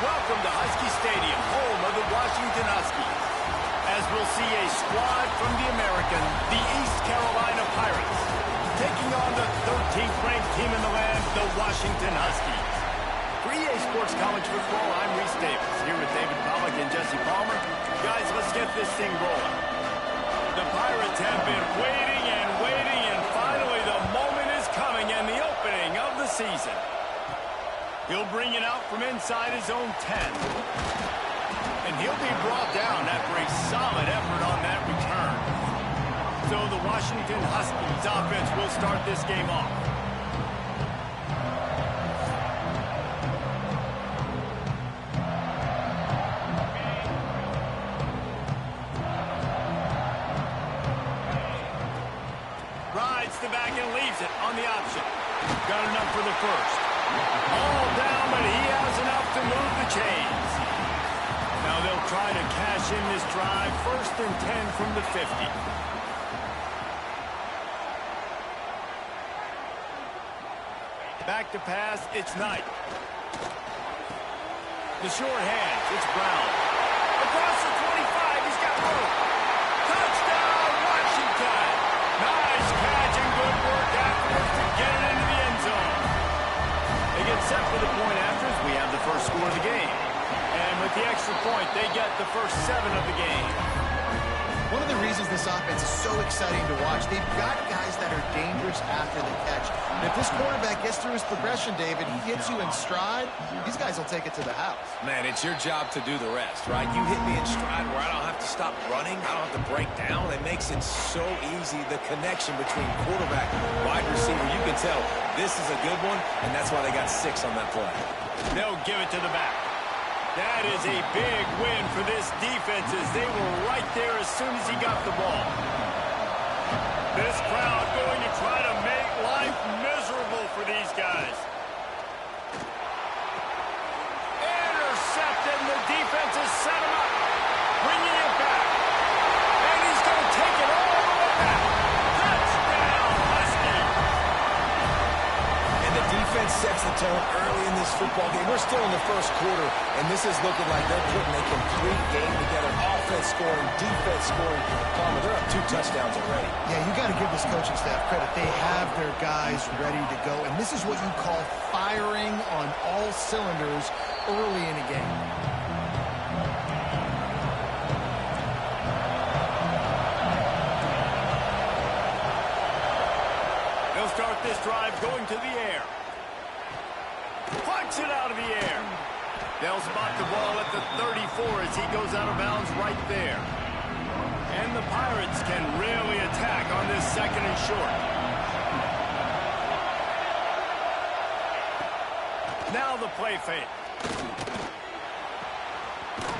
Welcome to Husky Stadium, home of the Washington Huskies. As we'll see a squad from the American, the East Carolina Pirates, taking on the 13th ranked team in the land, the Washington Huskies. For EA Sports College Football, I'm Reese Davis, here with David Pollack and Jesse Palmer. Guys, let's get this thing rolling. The Pirates have been waiting, and finally the moment is coming and the opening of the season. He'll bring it out from inside his own 10. And he'll be brought down after a solid effort on that return. So the Washington Huskies offense will start this game off. Rides the back and leaves it on the option. Got enough for the first. All down, but he has enough to move the chains. Now they'll try to cash in this drive. 1st and 10 from the 50. Back to pass, it's Knight. The short hands, it's Brown. Across the 25, he's got room. Touchdown, Washington! Nice catch and good work afterwards to get it into the end zone. They get set for the point after as we have the first score of the game. And with the extra point, they get the first 7 of the game. One of the reasons this offense is so exciting to watch, they've got guys that are dangerous after the catch. And if this quarterback gets through his progression, David, he hits you in stride, these guys will take it to the house. Man, it's your job to do the rest, right? You hit me in stride where I don't have to stop running, I don't have to break down. It makes it so easy, the connection between quarterback and wide receiver. You can tell this is a good one, and that's why they got 6 on that play. They'll give it to the back. That is a big win for this defense as they were right there as soon as he got the ball. This crowd going to try to make life miserable for these guys. Intercepted, and the defense has set him up. Bringing it back. And he's going to take it all the way back. Touchdown, Huskies. And the defense sets the tone early in this football game. We're still in the first quarter, and this is looking like they're putting a complete game together. Offense scoring, defense scoring. Palmer, they're up 2 touchdowns already. Yeah, you got to give this coaching staff credit. They have their guys ready to go, and this is what you call firing on all cylinders early in a game. They'll start this drive going to the air. Punch it out of the air. They'll spot the ball at the 34 as he goes out of bounds right there. And the Pirates can really attack on this 2nd and short. Now the play fake.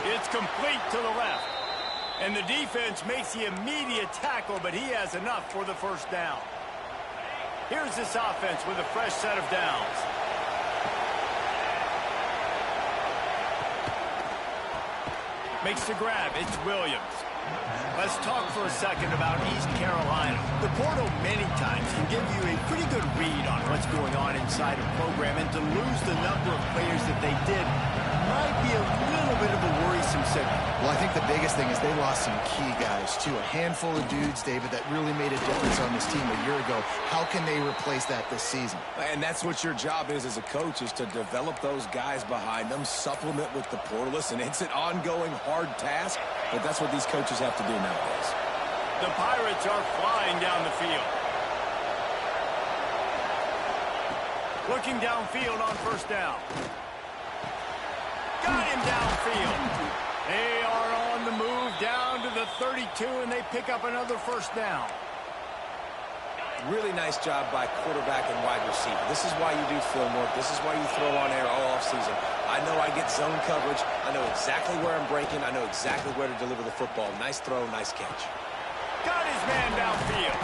It's complete to the left. And the defense makes the immediate tackle, but he has enough for the first down. Here's this offense with a fresh set of downs. Makes the grab. It's Williams. Let's talk for a second about East Carolina. The portal many times can give you a pretty good read on what's going on inside a program, and to lose the number of players that they did might be a little bit of a worrisome signal. Well, I think the biggest thing is they lost some key guys, too. A handful of dudes, David, that really made a difference on this team a year ago. How can they replace that this season? And that's what your job is as a coach, is to develop those guys behind them, supplement with the portal. Listen, it's an ongoing hard task, but that's what these coaches have to do nowadays. The Pirates are flying down the field. Looking downfield on first down. Got him downfield. They are on the move down to the 32, and they pick up another first down. Really nice job by quarterback and wide receiver. This is why you do film work. This is why you throw on air all offseason. I know I get zone coverage. I know exactly where I'm breaking. I know exactly where to deliver the football. Nice throw, nice catch. Got his man downfield.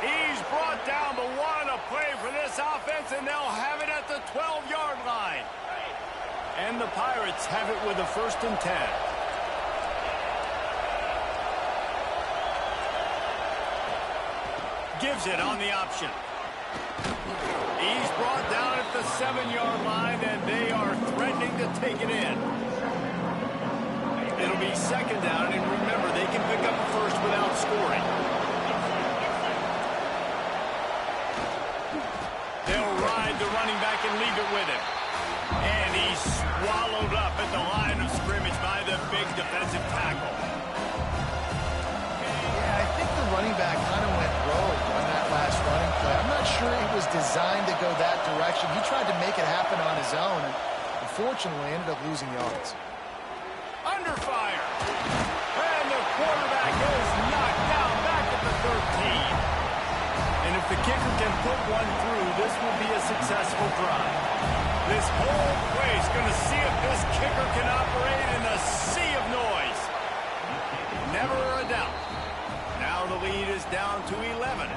He's brought down, but what a play for this offense, and they'll have it at the 12-yard line. And the Pirates have it with a 1st and 10. Gives it on the option. He's brought down at the 7-yard line, and they are threatening to take it in. It'll be 2nd down, and remember, they can pick up a first without scoring. They'll ride the running back and leave it with him. And he's swallowed up at the line of scrimmage by the big defensive tackle. Yeah, I think the running back kind of went rogue on that last running play. I'm not sure it was designed to go that direction. He tried to make it happen on his own, and unfortunately ended up losing yards. Under fire. And the quarterback is knocked down back at the 13. And if the kicker can put one through, this will be a successful drive. This whole place going to see if this kicker can operate in a sea of noise. Never a doubt. Now the lead is down to 11.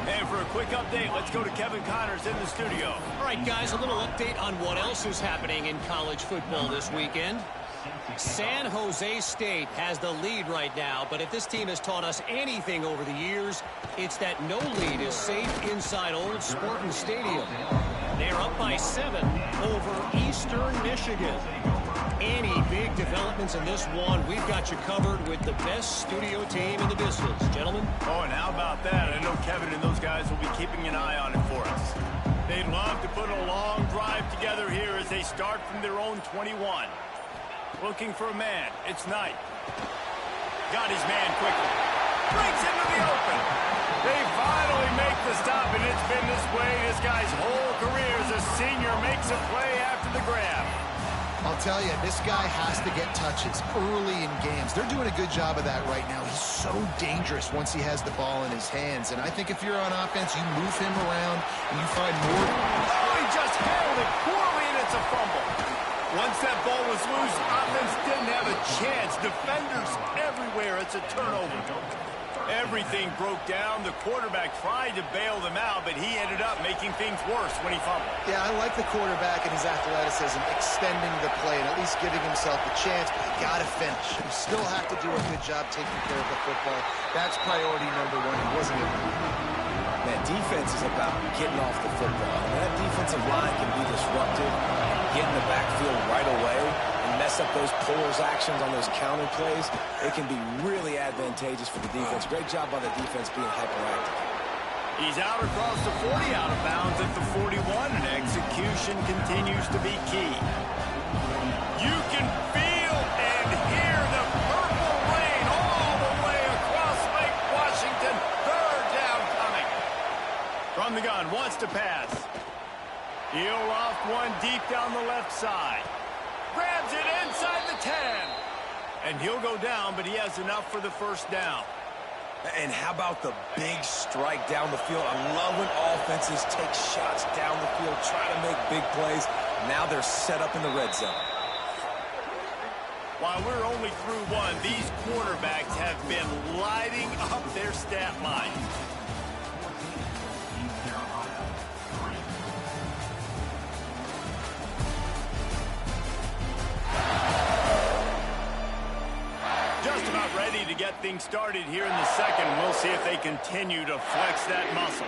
And for a quick update, let's go to Kevin Connors in the studio. All right, guys, a little update on what else is happening in college football this weekend. San Jose State has the lead right now, but if this team has taught us anything over the years, it's that no lead is safe inside Old Spartan Stadium. They're up by 7 over Eastern Michigan. Any big developments in this one, we've got you covered with the best studio team in the business. Gentlemen? Oh, and how about that? I know Kevin and those guys will be keeping an eye on it for us. They'd love to put a long drive together here as they start from their own 21. Looking for a man. It's Knight. Got his man quickly. Breaks into the open. They finally make the stop, and it's been this way this guy's whole career as a senior makes a play after the grab. I'll tell you, this guy has to get touches early in games. They're doing a good job of that right now. He's so dangerous once he has the ball in his hands. And I think if you're on offense, you move him around and you find more. Oh, he just handled it poorly, and it's a fumble. Once that ball was loose, offense didn't have a chance. Defenders everywhere. It's a turnover. Everything broke down. The quarterback tried to bail them out, but he ended up making things worse when he fumbled. Yeah, I like the quarterback and his athleticism, extending the play and at least giving himself a chance, but you got to finish. You still have to do a good job taking care of the football. That's priority number 1. He wasn't able to do that. Man, defense is about getting off the football. And that defensive line can be disruptive and get in the backfield right away and mess up those pullers actions on those counter plays. It can be really advantageous for the defense. Great job by the defense being hyperactive. He's out across the 40, out of bounds at the 41, and execution continues to be key. You can feel and hear the purple rain all the way across Lake Washington. 3rd down coming. From the gun, wants to pass. He'll loft one deep down the left side. Grabs it inside the 10. And he'll go down, but he has enough for the 1st down. And how about the big strike down the field? I love when offenses take shots down the field, try to make big plays. Now they're set up in the red zone. While we're only through one, these quarterbacks have been lighting up their stat line. Just about ready to get things started here in the 2nd. We'll see if they continue to flex that muscle.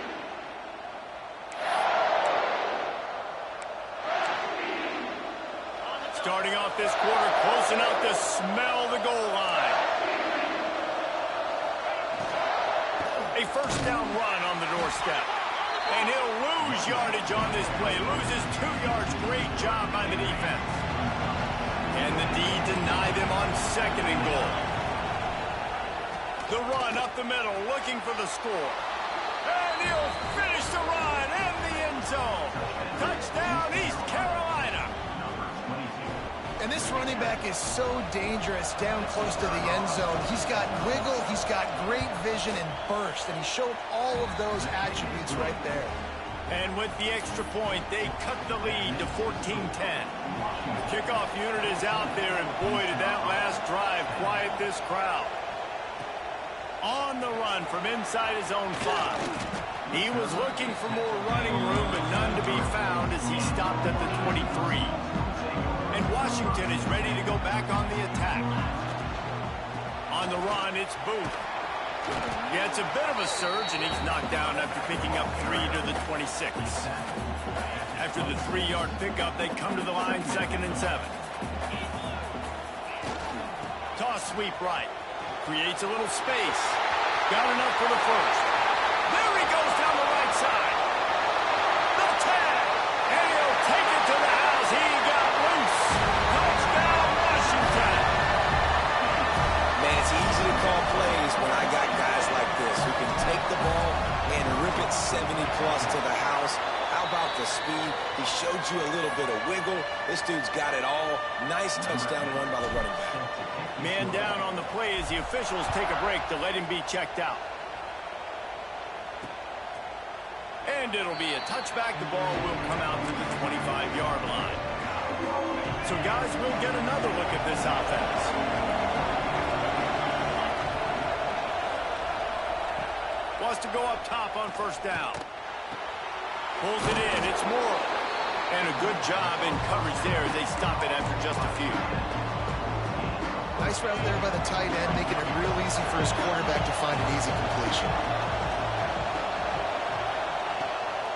Starting off start this quarter close enough to smell the goal line. A first down run on the doorstep. And he'll lose yardage on this play. Loses 2 yards. Great job by the defense. And the D deny them on 2nd and goal. The run up the middle, looking for the score. And he'll finish the run in the end zone. Touchdown, East Carolina. And this running back is so dangerous down close to the end zone. He's got wiggle, he's got great vision and burst, and he showed all of those attributes right there. And with the extra point, they cut the lead to 14-10. The kickoff unit is out there, and boy, did that last drive quiet this crowd. On the run from inside his own 5. He was looking for more running room, but none to be found as he stopped at the 23. And Washington is ready to go back on the attack. On the run, it's Booth. Yeah, it's a bit of a surge, and he's knocked down after picking up 3 to the 26. After the 3-yard pickup, they come to the line 2nd and 7. Toss sweep right. Creates a little space. Got enough for the first. There he goes down the right side. The tag. And he'll take it to the house. He got loose. Touchdown, Washington. Man, it's easy to call plays when I got guys like this who can take the ball and rip it 70-plus to the house. How about the speed? He showed you a little bit of wiggle. This dude's got it all. Nice touchdown run by the running back. Man down on the play as the officials take a break to let him be checked out. And it'll be a touchback. The ball will come out to the 25-yard line. So, guys, we'll get another look at this offense. Wants to go up top on first down. Pulls it in. It's Morrill. And a good job in coverage there as they stop it after just a few. Nice route there by the tight end, making it real easy for his quarterback to find an easy completion.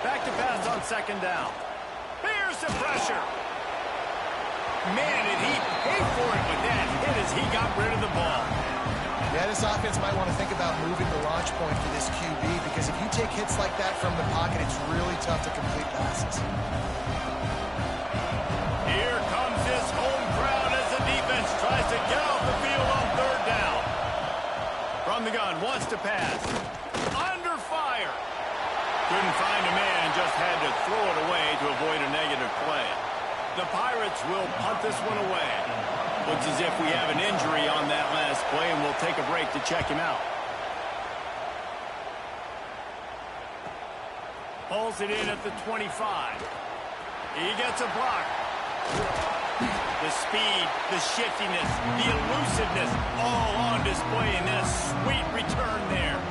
Back to pass on 2nd down. Here's the pressure. Man, did he pay for it with that hit as he got rid of the ball. Yeah, this offense might want to think about moving the launch point for this QB, because if you take hits like that from the pocket, it's really tough to complete passes. Here comes this home crowd as the defense tries to get off the field on 3rd down. From the gun, wants to pass. Under fire. Couldn't find a man, just had to throw it away to avoid a negative play. The Pirates will punt this one away. Looks as if we have an injury on that last play, and we'll take a break to check him out. Pulls it in at the 25. He gets a block. The speed, the shiftiness, the elusiveness, all on display in this sweet return there.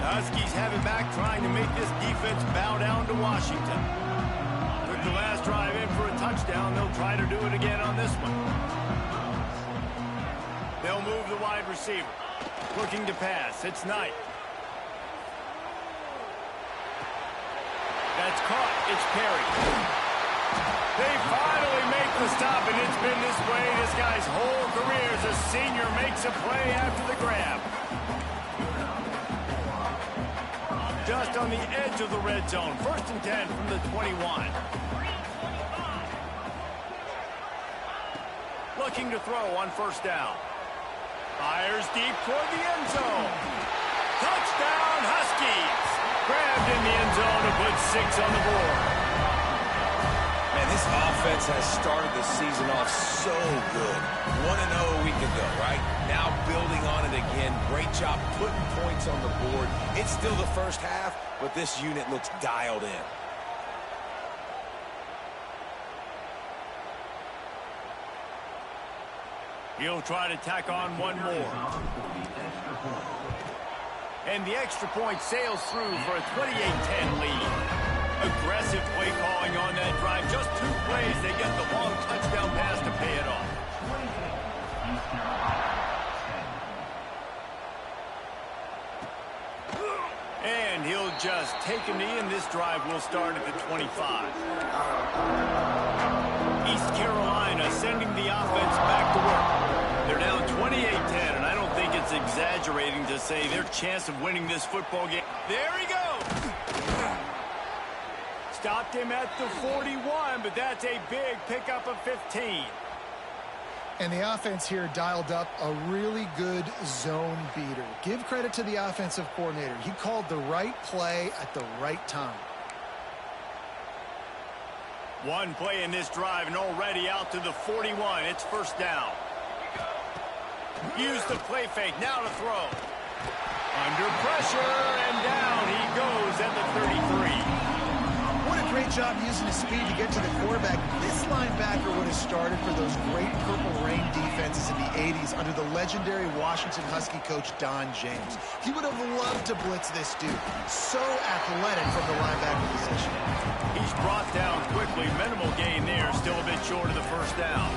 The Huskies have it back, trying to make this defense bow down to Washington. Took the last drive in for a touchdown. They'll try to do it again on this one. They'll move the wide receiver. Looking to pass. It's Knight. That's caught. It's Perry. They finally make the stop, and it's been this way this guy's whole career as a senior makes a play after the grab. Just on the edge of the red zone. 1st and 10 from the 21. Looking to throw on 1st down. Fires deep toward the end zone. Touchdown, Huskies. Grabbed in the end zone and put 6 on the board. Man, this offense has started the season off so good. 1-0 a week ago, right? Now building on it again. Great job putting points on the board. It's still the first half, but this unit looks dialed in. He'll try to tack on one more. And the extra point sails through for a 28-10 lead. Aggressive play calling on that drive. Just 2 plays, they get the long touchdown pass to pay it off. And he'll just take a knee, and this drive will start at the 25. East Carolina sending the offense back to work. They're down 28-10, and I don't think it's exaggerating to say their chance of winning this football game. There he goes! Stopped him at the 41, but that's a big pickup of 15. And the offense here dialed up a really good zone beater. Give credit to the offensive coordinator. He called the right play at the right time. One play in this drive and already out to the 41. It's first down. Use the play fake. Now to throw. Under pressure, and down he goes at the 33. What a great job using his speed to get to the quarterback. This linebacker would have started for those great Purple Rain defenses in the 80s under the legendary Washington Husky coach Don James. He would have loved to blitz this dude. So athletic from the linebacker position. He's brought down quickly. Minimal gain there. Still a bit short of the first down.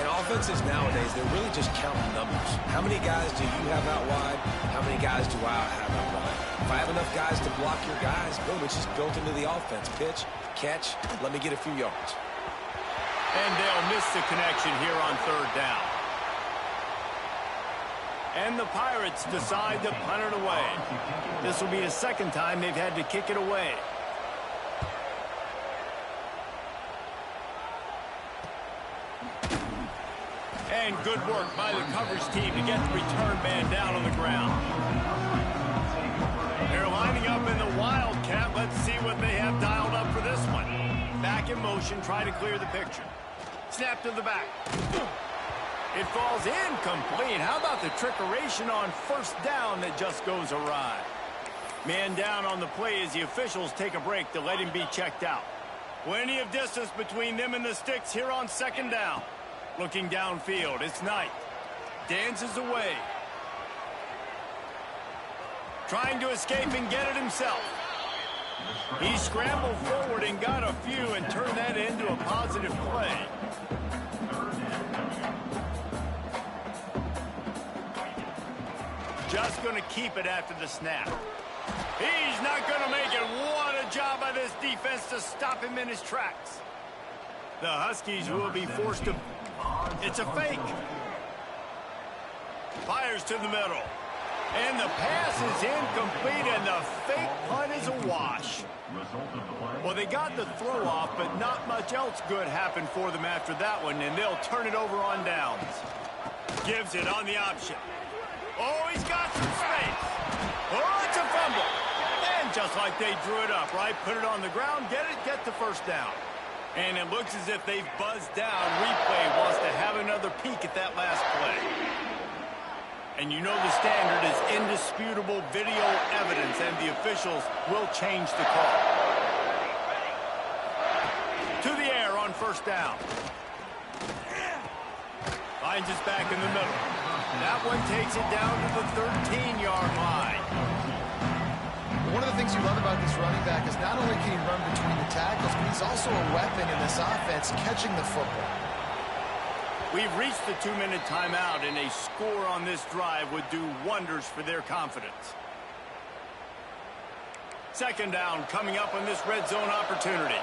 And offenses nowadays, they're really just counting numbers. How many guys do you have out wide? How many guys do I have out wide? If I have enough guys to block your guys, boom, it's just built into the offense. Pitch, catch, let me get a few yards. And they'll miss the connection here on third down. And the Pirates decide to punt it away. This will be the second time they've had to kick it away. And good work by the coverage team to get the return man down on the ground. They're lining up in the Wildcat. Let's see what they have dialed up for this one. Back in motion, try to clear the picture. Snap to the back. It falls incomplete. How about the trickeration on first down that just goes awry? Man down on the play as the officials take a break to let him be checked out. Plenty of distance between them and the sticks here on second down. Looking downfield, it's Knight. Dances away. Trying to escape and get it himself. He scrambled forward and got a few and turned that into a positive play. Just going to keep it after the snap. He's not going to make it. What a job by this defense to stop him in his tracks. The Huskies will be forced to... It's a fake. Fires to the middle. And the pass is incomplete, and the fake punt is a wash. Well, they got the throw off, but not much else good happened for them after that one, and they'll turn it over on downs. Gives it on the option. Oh, he's got some space. Oh, it's a fumble. And just like they drew it up, right? Put it on the ground, get the first down. And it looks as if they've buzzed down. Replay wants to have another peek at that last play. And you know the standard is indisputable video evidence, and the officials will change the call. To the air on first down. Finds us back in the middle. That one takes it down to the 13-yard line. One of the things you love about this running back is not only can he run between the tackles, but he's also a weapon in this offense catching the football. We've reached the 2-minute timeout, and a score on this drive would do wonders for their confidence. Second down coming up on this red zone opportunity.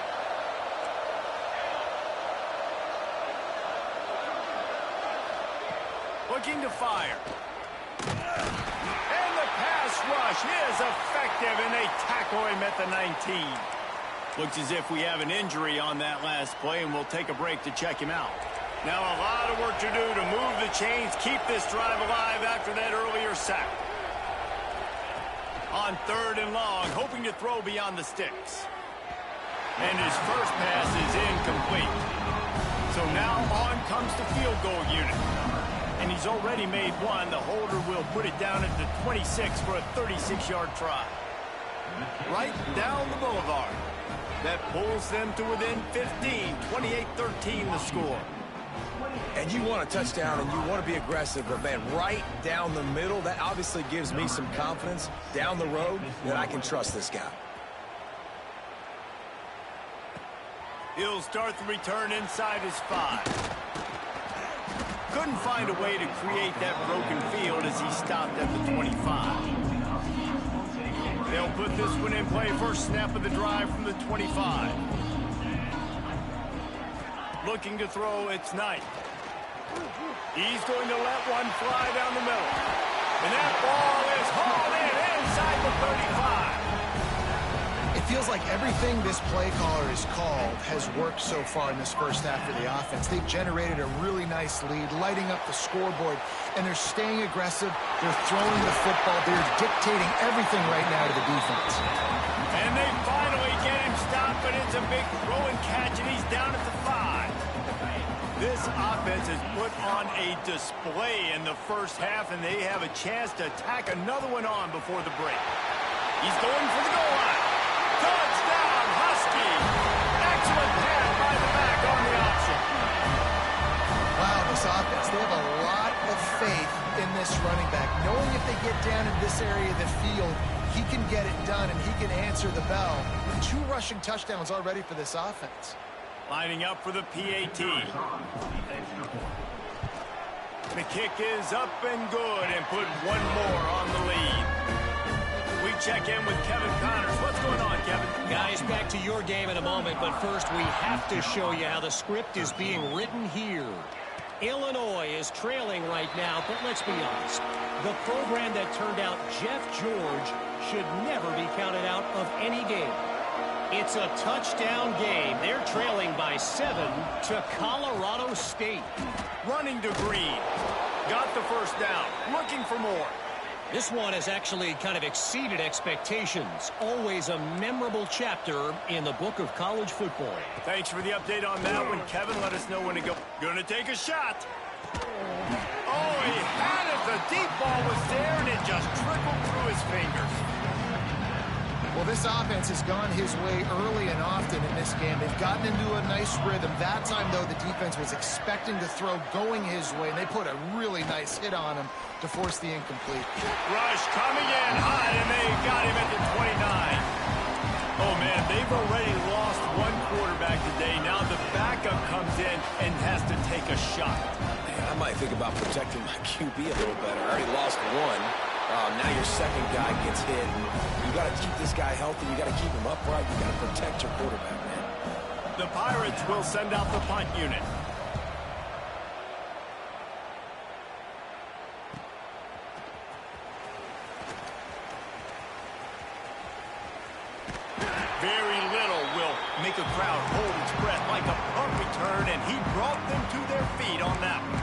Looking to fire. And the pass rush is effective, and they tackle him at the 19. Looks as if we have an injury on that last play, and we'll take a break to check him out. Now a lot of work to do to move the chains, keep this drive alive after that earlier sack. On third and long, hoping to throw beyond the sticks. And his first pass is incomplete. So now on comes the field goal unit. And he's already made one. The holder will put it down at the 26 for a 36-yard try. Right down the boulevard. That pulls them to within 15, 28-13 the score. And you want a touchdown and you want to be aggressive, but man, right down the middle, that obviously gives me some confidence down the road that I can trust this guy. He'll start the return inside his 5. Couldn't find a way to create that broken field as he stopped at the 25. They'll put this one in play. First snap of the drive from the 25. Looking to throw, it's Knight. He's going to let one fly down the middle. And that ball is hauled in inside the 35. It feels like everything this play caller has called has worked so far in this first half for the offense. They've generated a really nice lead, lighting up the scoreboard, and they're staying aggressive. They're throwing the football. They're dictating everything right now to the defense. And they finally get him stopped, but it's a big throw and catch, and he's down at the 5. This offense has put on a display in the first half, and they have a chance to tack another one on before the break. He's going for the goal line. Touchdown, Husky! Excellent pass by the back on the option. Wow, this offense, they have a lot of faith in this running back, knowing if they get down in this area of the field, he can get it done and he can answer the bell. 2 rushing touchdowns already for this offense. Lining up for the PAT. The kick is up and good and put one more on the lead. We check in with Kevin Connors. What's going on, Kevin? Guys, back to your game in a moment, but first we have to show you how the script is being written here. Illinois is trailing right now, but let's be honest. The program that turned out Jeff George should never be counted out of any game. It's a touchdown game. They're trailing by 7 to Colorado State. Running to Green. Got the first down. Looking for more. This one has actually kind of exceeded expectations. Always a memorable chapter in the book of college football. Thanks for the update on that one, Kevin. Let us know when to go. Gonna take a shot. Oh, he had it. The deep ball was there, and it just trickled through his fingers. Well, this offense has gone his way early and often in this game. They've gotten into a nice rhythm. That time, though, the defense was expecting to throw going his way, and they put a really nice hit on him to force the incomplete. Rush coming in hot, and they got him at the 29. Oh, man, they've already lost one quarterback today. Now the backup comes in and has to take a shot. Man, I might think about protecting my QB a little better. I already lost one. Now your second guy gets hit. You got to keep this guy healthy. You got to keep him upright. You got to protect your quarterback, man. The Pirates will send out the punt unit. Very little will make a crowd hold its breath like a punt return, and he brought them to their feet on that one.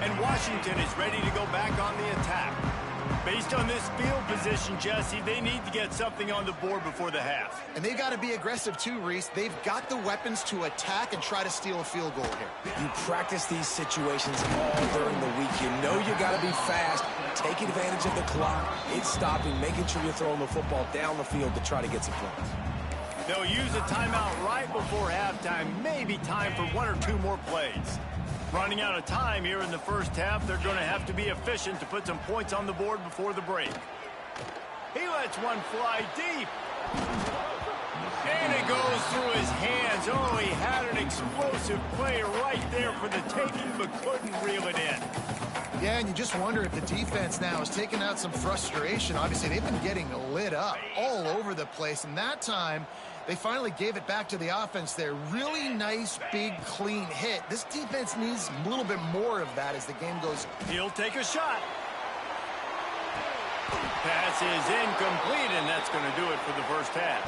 And Washington is ready to go back on the attack. Based on this field position, Jesse, they need to get something on the board before the half. And they've got to be aggressive too, Reese. They've got the weapons to attack and try to steal a field goal here. You practice these situations all during the week. You know you got to be fast, take advantage of the clock. It's stopping, making sure you're throwing the football down the field to try to get some points. They'll use a timeout right before halftime. Maybe time for 1 or 2 more plays. Running out of time here in the first half, they're going to have to be efficient to put some points on the board before the break. He lets one fly deep. And it goes through his hands. Oh, he had an explosive play right there for the taking, but couldn't reel it in. Yeah, and you just wonder if the defense now is taking out some frustration. Obviously, they've been getting lit up all over the place, and that time they finally gave it back to the offense there. Really nice, big, clean hit. This defense needs a little bit more of that as the game goes. He'll take a shot. Pass is incomplete, and that's going to do it for the first half.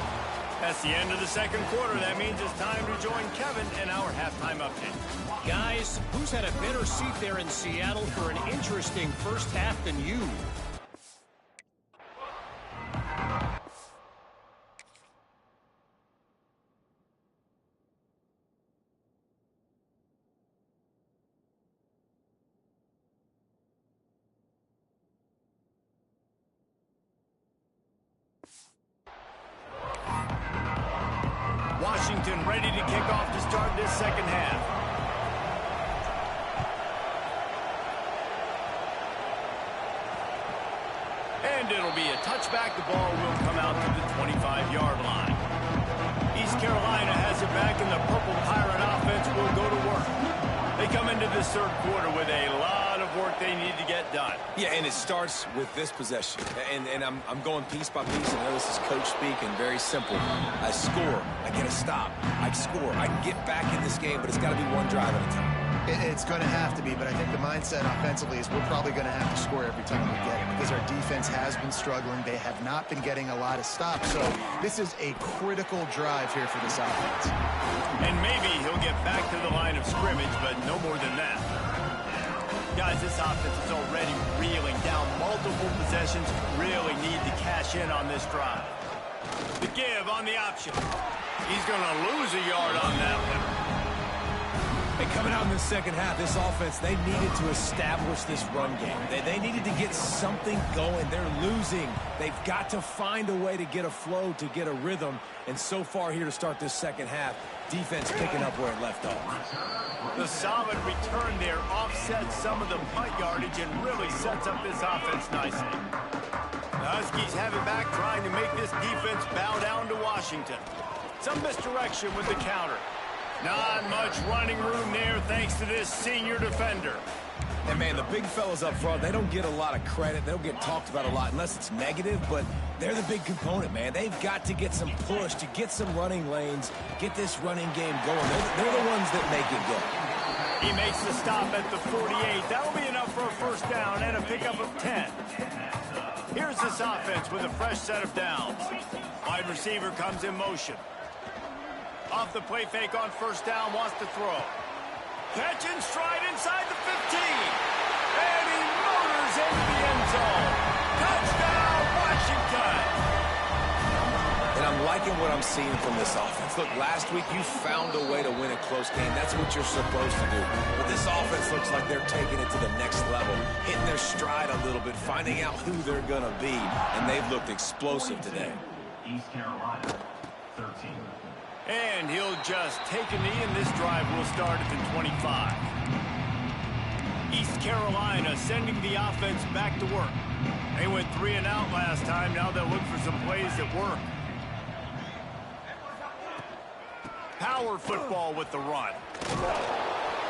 That's the end of the second quarter. That means it's time to join Kevin in our halftime update. Guys, who's had a better seat there in Seattle for an interesting first half than you? Washington ready to kick off to start this second half. And it'll be a touchback. The ball will come out to the 25-yard line. East Carolina has it back, and the Purple Pirate offense will go to work. They come into this third quarter with a lot of work they need to get done. Yeah, and it starts with this possession. And I'm going piece by piece. I know this is coach speak and very simple. I score. I get a stop. I score. I can get back in this game, but it's got to be one drive at a time. It's going to have to be, but I think the mindset offensively is we're probably going to have to score every time we get it because our defense has been struggling. They have not been getting a lot of stops, so this is a critical drive here for this offense. And maybe he'll get back to the line of scrimmage, but no more than that. Guys, this offense is already reeling down multiple possessions. Really need to cash in on this drive. The give on the option. He's going to lose a yard on that one. Hey, coming out in the second half, this offense, they needed to establish this run game. They needed to get something going. They're losing. They've got to find a way to get a flow, to get a rhythm. And so far here to start this second half, defense picking up where it left off. The solid return there offsets some of the punt yardage and really sets up this offense nicely. The Huskies have it back, trying to make this defense bow down to Washington. Some misdirection with the counter. Not much running room there thanks to this senior defender. And, man, the big fellas up front, they don't get a lot of credit. They don't get talked about a lot unless it's negative, but they're the big component, man. They've got to get some push, to get some running lanes, get this running game going. They're the ones that make it go. He makes the stop at the 48. That'll be enough for a first down and a pickup of 10. Here's this offense with a fresh set of downs. Wide receiver comes in motion. Off the play fake on first down, wants to throw. Catch and stride inside the 15. And he motors into the end zone. Touchdown, Washington. And I'm liking what I'm seeing from this offense. Look, last week you found a way to win a close game. That's what you're supposed to do. But this offense looks like they're taking it to the next level, hitting their stride a little bit, finding out who they're going to be. And they've looked explosive today. East Carolina, 13. And he'll just take a knee, and this drive will start at the 25. East Carolina sending the offense back to work. They went 3 and out last time. Now they'll look for some plays that work. Power football with the run.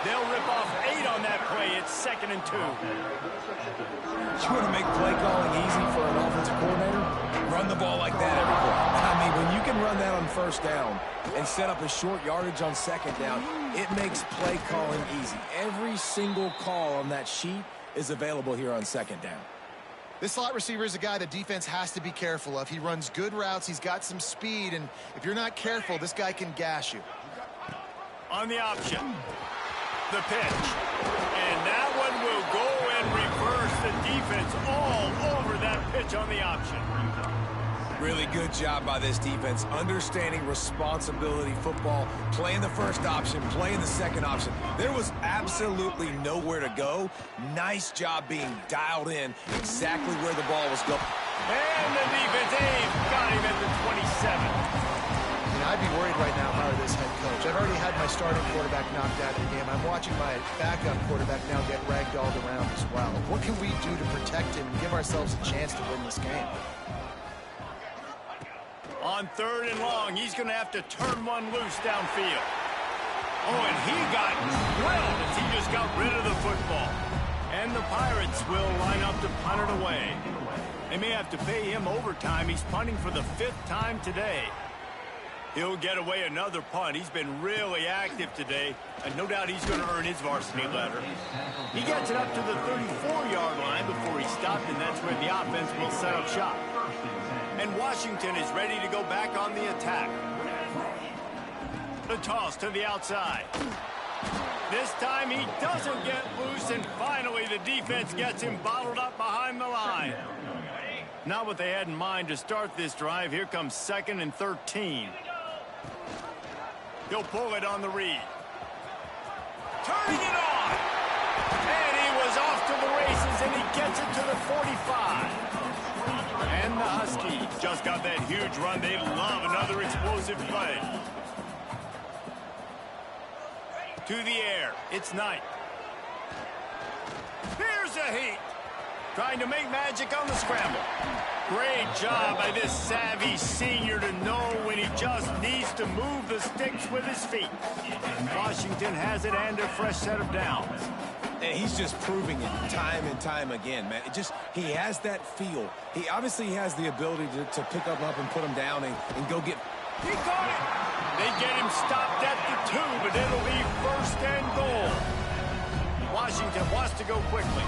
They'll rip off 8 on that play. It's 2nd and 2. You want to make play calling easy for an offensive coordinator? Run the ball like that every play. I mean, when you can run that on first down and set up a short yardage on second down, it makes play calling easy. Every single call on that sheet is available here on second down. This slot receiver is a guy the defense has to be careful of. He runs good routes. He's got some speed, and if you're not careful, this guy can gash you. On the option. The pitch. And that one will go and reverse the defense all over that pitch on the option. Really good job by this defense, understanding responsibility football, playing the first option, playing the second option. There was absolutely nowhere to go. Nice job being dialed in exactly where the ball was going. And the defense got him at the 27. I'd be worried right now if I were this head coach. I've already had my starting quarterback knocked out of the game. I'm watching my backup quarterback now get ragdolled around as well. What can we do to protect him and give ourselves a chance to win this game? On 3rd and long, he's going to have to turn one loose downfield. Oh, and he got drilled as he just got rid of the football. And the Pirates will line up to punt it away. They may have to pay him overtime. He's punting for the 5th time today. He'll get away another punt. He's been really active today, and no doubt he's going to earn his varsity letter. He gets it up to the 34-yard line before he stopped, and that's where the offense will set up shop. And Washington is ready to go back on the attack. The toss to the outside. This time he doesn't get loose, and finally the defense gets him bottled up behind the line. Not what they had in mind to start this drive. Here comes 2nd and 13. He'll pull it on the read. Turning it on. And he was off to the races, and he gets it to the 45. And the Huskies just got that huge run. They love another explosive play. To the air. It's Knight. Here's a heat. Trying to make magic on the scramble. Great job by this savvy senior to know when he just needs to move the sticks with his feet. Washington has it and a fresh set of downs. And he's just proving it time and time again, man. He has that feel. He obviously has the ability to pick up and put him down and go get. He got it. They get him stopped at the 2, but it'll be 1st and goal. Washington wants to go quickly.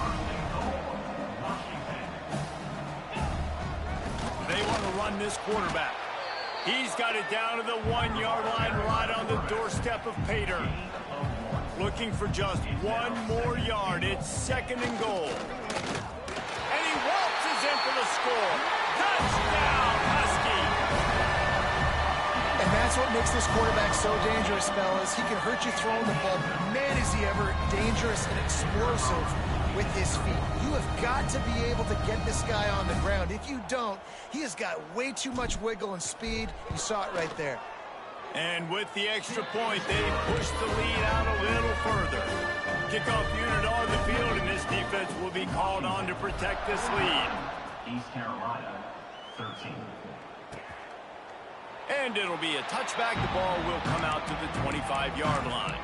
They want to run this quarterback. He's got it down to the 1-yard line right on the doorstep of Pater. Looking for just 1 more yard. It's 2nd and goal. And he waltzes in for the score. Touchdown, Husky. And that's what makes this quarterback so dangerous, fellas. He can hurt you throwing the ball. Man, is he ever dangerous and explosive with his feet. You have got to be able to get this guy on the ground. If you don't, he has got way too much wiggle and speed. You saw it right there. And with the extra point, they push the lead out a little further. Kickoff unit on the field, and this defense will be called on to protect this lead. East Carolina, 13. And it'll be a touchback. The ball will come out to the 25-yard line.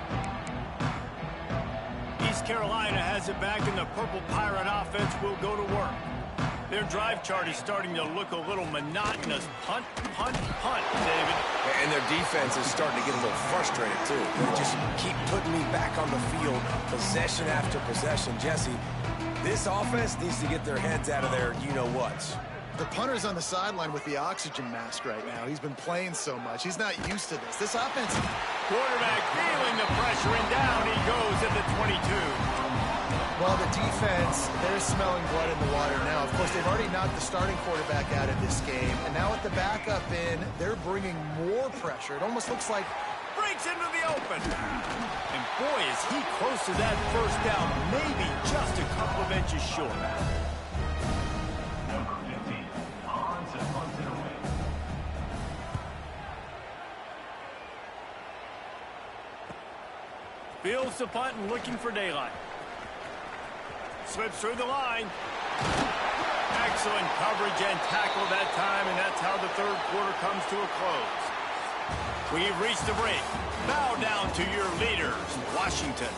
East Carolina has it back, and the Purple Pirate offense will go to work. Their drive chart is starting to look a little monotonous. Punt, punt, punt, David. And their defense is starting to get a little frustrated, too. They just keep putting me back on the field, possession after possession. Jesse, this offense needs to get their heads out of their you-know-whats. The punter's on the sideline with the oxygen mask right now. He's been playing so much. He's not used to this. This offense... Quarterback feeling the pressure, and down he goes at the 22. Well, the defense, they're smelling blood in the water now. Of course, they've already knocked the starting quarterback out of this game. And now with the backup in, they're bringing more pressure. It almost looks like... Breaks into the open. And boy, is he close to that 1st down. Maybe just a couple of inches short. Number 15, on to punt it away. Fields the punt and looking for daylight. Slips through the line. Excellent coverage and tackle that time, and that's how the 3rd quarter comes to a close. We've reached the break. Bow down to your leaders, Washington.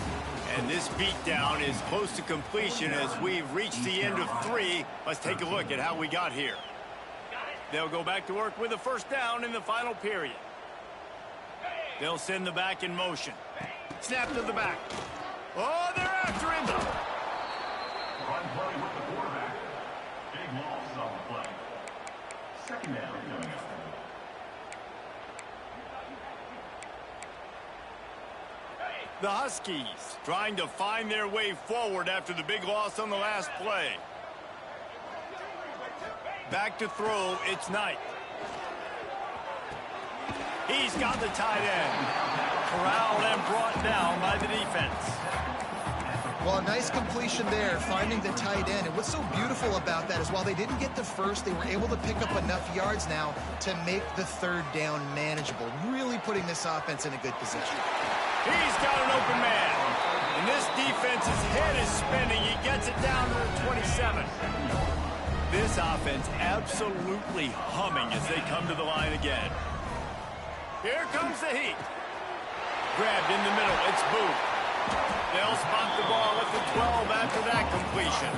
And this beatdown is close to completion as we've reached the end of 3. Let's take a look at how we got here. They'll go back to work with a 1st down in the final period. They'll send the back in motion. Snap to the back. Oh, they're after him. Run play with the quarterback. Big loss on the play. 2nd down coming up. The Huskies trying to find their way forward after the big loss on the last play. Back to throw, it's Knight. He's got the tight end. Corralled and brought down by the defense. Well, a nice completion there, finding the tight end. And what's so beautiful about that is while they didn't get the first, they were able to pick up enough yards now to make the 3rd down manageable, really putting this offense in a good position. He's got an open man. And this defense's head is spinning. He gets it down to the 27. This offense absolutely humming as they come to the line again. Here comes the heat. Grabbed in the middle. It's Booth. They'll spot the ball at the 12 after that completion.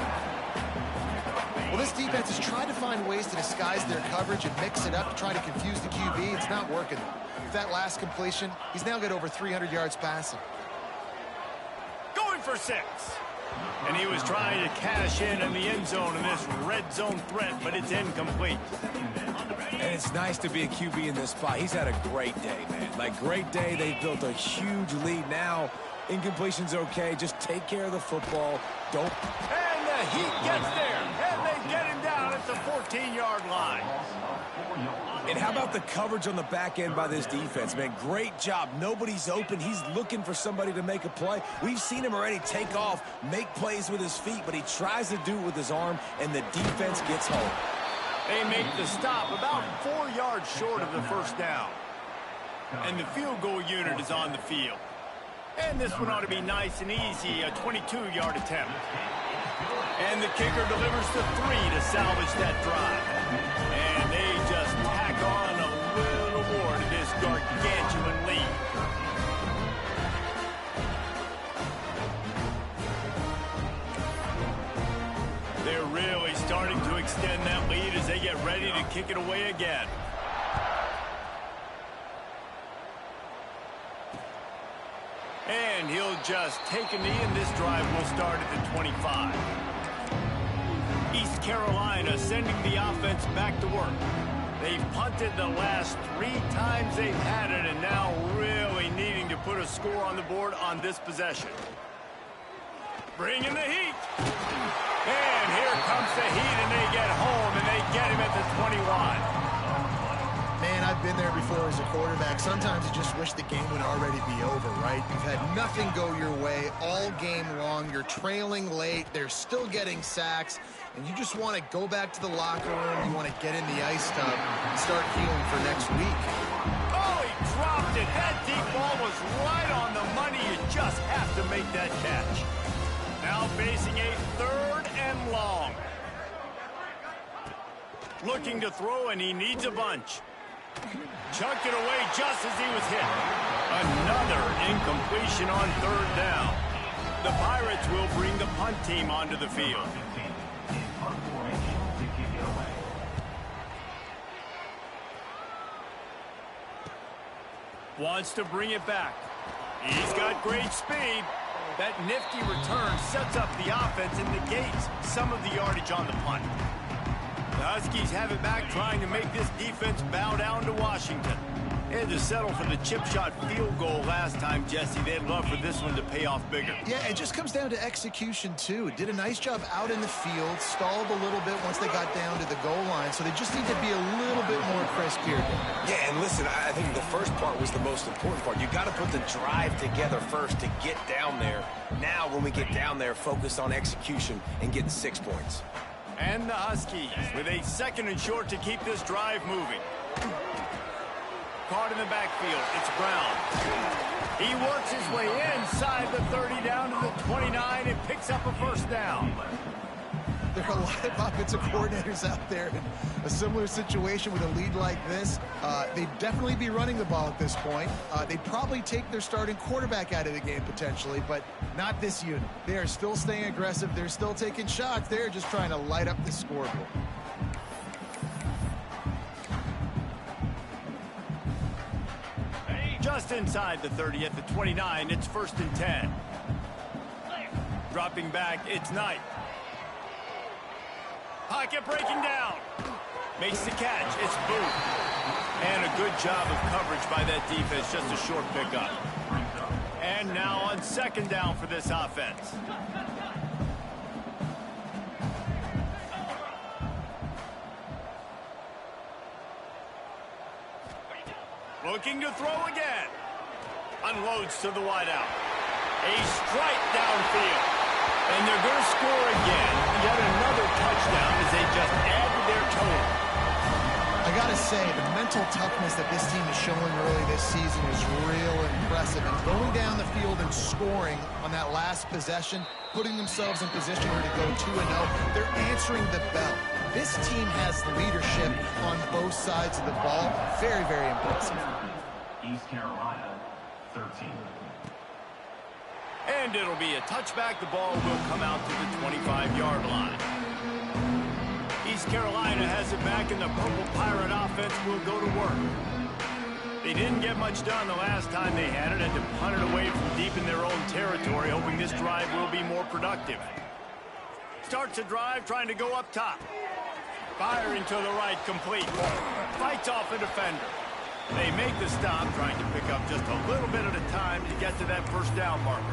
Well, this defense has tried to find ways to disguise their coverage and mix it up to try to confuse the QB. It's not working. With that last completion, he's now got over 300 yards passing. Going for 6. And he was trying to cash in the end zone in this red zone threat, but it's incomplete. And it's nice to be a QB in this spot. He's had a great day, man. Like, great day. They've built a huge lead now. Incompletion's okay. Just take care of the football. Don't. And the Heat gets there. And they get him down at the 14-yard line. And how about the coverage on the back end by this defense, man? Great job. Nobody's open. He's looking for somebody to make a play. We've seen him already take off, make plays with his feet, but he tries to do it with his arm, and the defense gets home. They make the stop about 4 yards short of the 1st down. And the field goal unit is on the field. And this one ought to be nice and easy, a 22-yard attempt. And the kicker delivers the 3 to salvage that drive. And they just tack on a little more to this gargantuan lead. extend that lead as they get ready to kick it away again. And he'll just take a knee, and this drive will start at the 25. East Carolina sending the offense back to work. They've punted the last 3 times they've had it, and now really needing to put a score on the board on this possession. Bringing the heat. And here comes the heat, and they get home, and they get him at the 21. Man, I've been there before as a quarterback. Sometimes you just wish the game would already be over, right? You've had nothing go your way all game long. You're trailing late. They're still getting sacks. And you just want to go back to the locker room. You want to get in the ice tub and start healing for next week. Oh, he dropped it. That deep ball was right on the money. You just have to make that catch. Now facing a 3rd and long. Looking to throw, and he needs a bunch. Chucked it away just as he was hit. Another incompletion on 3rd down. The Pirates will bring the punt team onto the field. Wants to bring it back. He's got great speed. That nifty return sets up the offense and negates some of the yardage on the punt. The Huskies have it back, trying to make this defense bow down to Washington. They had to settle for the chip shot field goal last time, Jesse. They'd love for this one to pay off bigger. Yeah, it just comes down to execution, too. Did a nice job out in the field, stalled a little bit once they got down to the goal line, so they just need to be a little bit more crisp here. Yeah, and listen, I think the first part was the most important part. You got to put the drive together first to get down there. Now, when we get down there, focus on execution and getting 6 points. And the Huskies with a 2nd and short to keep this drive moving. Caught in the backfield. It's Brown. He works his way inside the 30 down to the 29 and picks up a 1st down. There are a lot of offensive coordinators out there in a similar situation with a lead like this. They'd definitely be running the ball at this point. They'd probably take their starting quarterback out of the game potentially, but not this unit. They are still staying aggressive. They're still taking shots. They're just trying to light up the scoreboard. Just inside the 30 at the 29. It's 1st and 10. Dropping back, it's Knight. Pocket breaking down. Makes the catch. It's Booth. And a good job of coverage by that defense. Just a short pickup. And now on 2nd down for this offense. Looking to throw again. Unloads to the wideout. A strike downfield. And they're going to score again. Yet another touchdown as they just add to their total. I got to say, the mental toughness that this team is showing early this season is real impressive. And going down the field and scoring on that last possession, putting themselves in position here to go 2-0, they're answering the bell. This team has leadership on both sides of the ball. Very, very impressive. East Carolina, 13. And it'll be a touchback. The ball will come out to the 25-yard line. East Carolina has it back, and the Purple Pirate offense will go to work. They didn't get much done the last time they had it, and to punt it away from deep in their own territory, hoping this drive will be more productive. Starts a drive, trying to go up top. Firing to the right, complete. Fights off a defender. They make the stop, trying to pick up just a little bit at a time to get to that 1st down marker.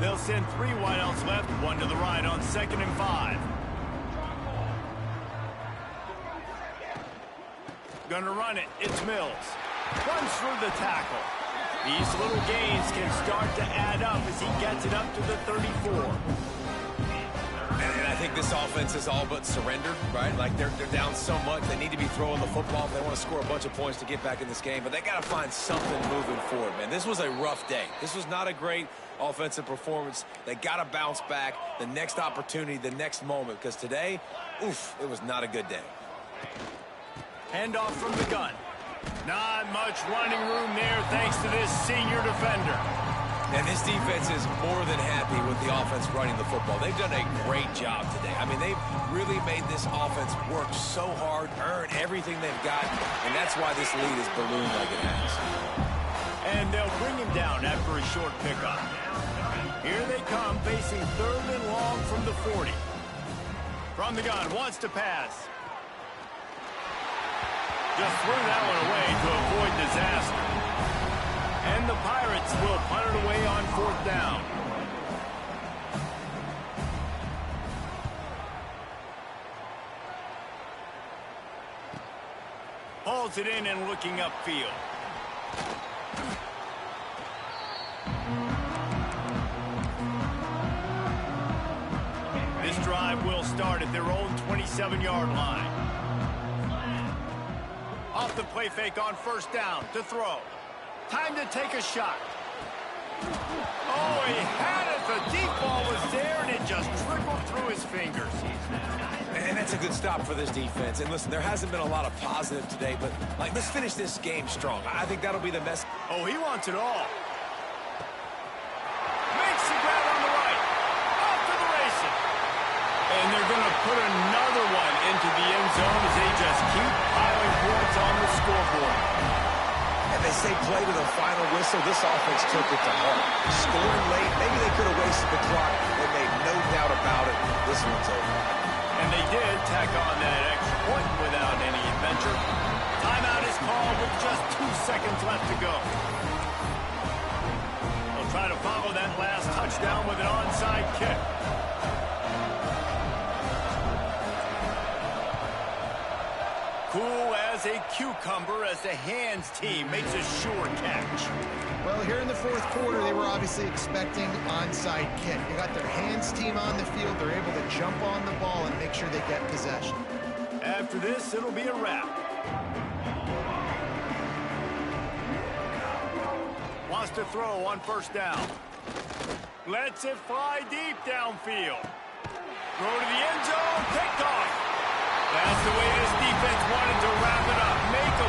They'll send 3 wideouts left, 1 to the right on 2nd and 5. Gonna run it. It's Mills. Runs through the tackle. These little gains can start to add up as he gets it up to the 34. And I think this offense is all but surrendered, right? Like they're down so much. They need to be throwing the football if they want to score a bunch of points to get back in this game. But they got to find something moving forward, man. This was a rough day. This was not a great offensive performance. They got to bounce back the next opportunity, the next moment. Because today, oof, it was not a good day. Handoff from the gun. Not much running room there thanks to this senior defender. And this defense is more than happy with the offense running the football. They've done a great job today. I mean, they've really made this offense work so hard, earn everything they've got, and that's why this lead is ballooned like it has. And they'll bring him down after a short pickup. Here they come, facing 3rd and long from the 40. From the gun, wants to pass. Just threw that one away to avoid disaster. And the Pirates will punt it away on 4th down. Hauls it in and looking upfield. This drive will start at their own 27-yard line. Off the play fake on 1st down to throw. Time to take a shot. Oh, he had it. The deep ball was there, and it just trickled through his fingers. And that's a good stop for this defense. And listen, there hasn't been a lot of positive today, but, let's finish this game strong. I think that'll be the message. Oh, he wants it all. Makes the grab on the right. Off to the races. And they're going to put another one into the end zone as they just keep piling points on the scoreboard. And they say play to the final whistle. This offense took it to heart. Scoring late, maybe they could have wasted the clock. They made no doubt about it. This one's over. And they did tack on that extra point without any adventure. Timeout is called with just 2 seconds left to go. They'll try to follow that last touchdown with an onside kick. Cool as a cucumber as the hands team makes a sure catch. Well, here in the 4th quarter, they were obviously expecting onside kick. They got their hands team on the field. They're able to jump on the ball and make sure they get possession. After this, it'll be a wrap. Wants to throw on 1st down. Lets it fly deep downfield. Throw to the end zone, picked off. That's the way this defense wanted to wrap it up. Make a